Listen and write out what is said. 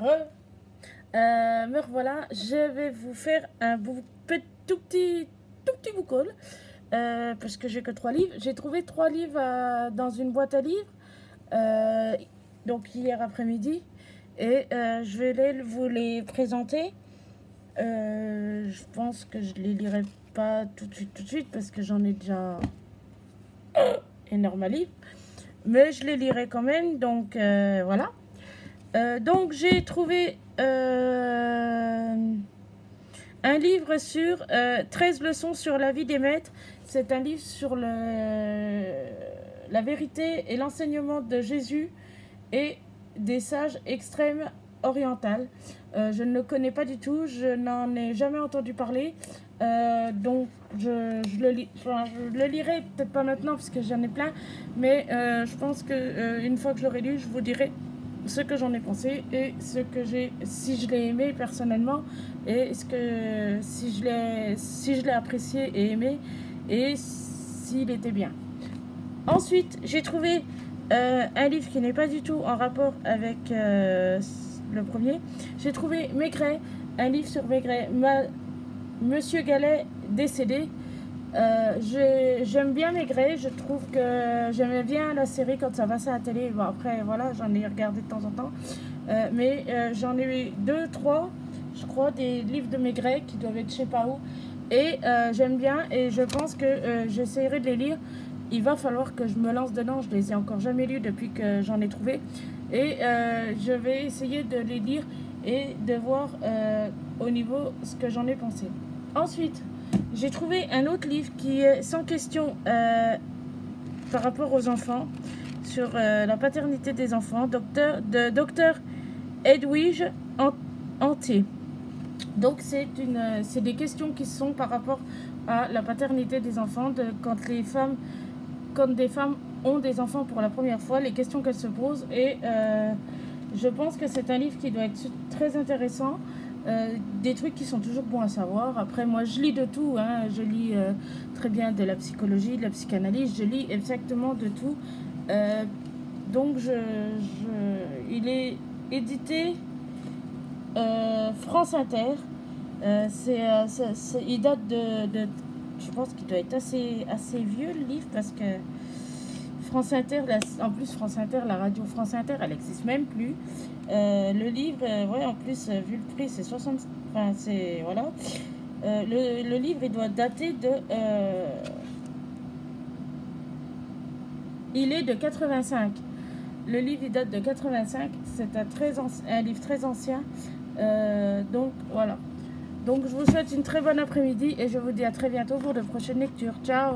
Me revoilà, je vais vous faire un tout petit book haul parce que j'ai que 3 livres. J'ai trouvé 3 livres dans une boîte à livres, euh, donc hier après-midi, et je vais vous les présenter. Je pense que je les lirai pas tout de suite parce que j'en ai déjà énorme à livres, mais je les lirai quand même. Donc voilà. Donc j'ai trouvé un livre sur 13 leçons sur la vie des maîtres. C'est un livre sur la vérité et l'enseignement de Jésus et des sages extrêmes orientales. Je ne le connais pas du tout, je n'en ai jamais entendu parler. Donc je le lirai peut-être pas maintenant parce que j'en ai plein, mais je pense que une fois que je l'aurai lu, je vous dirai ce que j'en ai pensé et ce que si je l'ai aimé personnellement, et si je l'ai apprécié et aimé, et s'il était bien. Ensuite, j'ai trouvé un livre qui n'est pas du tout en rapport avec le premier. J'ai trouvé Maigret, un livre sur Maigret, Monsieur Gallet décédé. J'aime bien Maigret, je trouve que j'aimais bien la série quand ça passait à la télé. Bon, après, voilà, j'en ai regardé de temps en temps. Mais j'en ai eu 2, 3, je crois, des livres de Maigret qui doivent être je sais pas où. Et j'aime bien et je pense que j'essaierai de les lire. Il va falloir que je me lance dedans, je les ai encore jamais lus depuis que j'en ai trouvé. Et je vais essayer de les lire et de voir au niveau ce que j'en ai pensé. Ensuite, j'ai trouvé un autre livre qui est sans question par rapport aux enfants, sur la paternité des enfants, de Dr Edwige Antier. Donc c'est des questions qui sont par rapport à la paternité des enfants, quand des femmes ont des enfants pour la première fois, les questions qu'elles se posent. Et je pense que c'est un livre qui doit être très intéressant. Des trucs qui sont toujours bons à savoir. Après, moi je lis de tout, hein. Je lis très bien de la psychologie, de la psychanalyse, je lis exactement de tout. Donc il est édité France Inter. Il date de je pense qu'il doit être assez vieux le livre, parce que France Inter, en plus France Inter, la radio France Inter, elle n'existe même plus. Le livre, ouais, en plus, vu le prix, c'est 60. Enfin, c'est. Voilà. Le livre, il doit dater de. Il est de 85. Le livre, il date de 85. C'est un livre très ancien. Donc, voilà. Donc, je vous souhaite une très bonne après-midi et je vous dis à très bientôt pour de prochaines lectures. Ciao!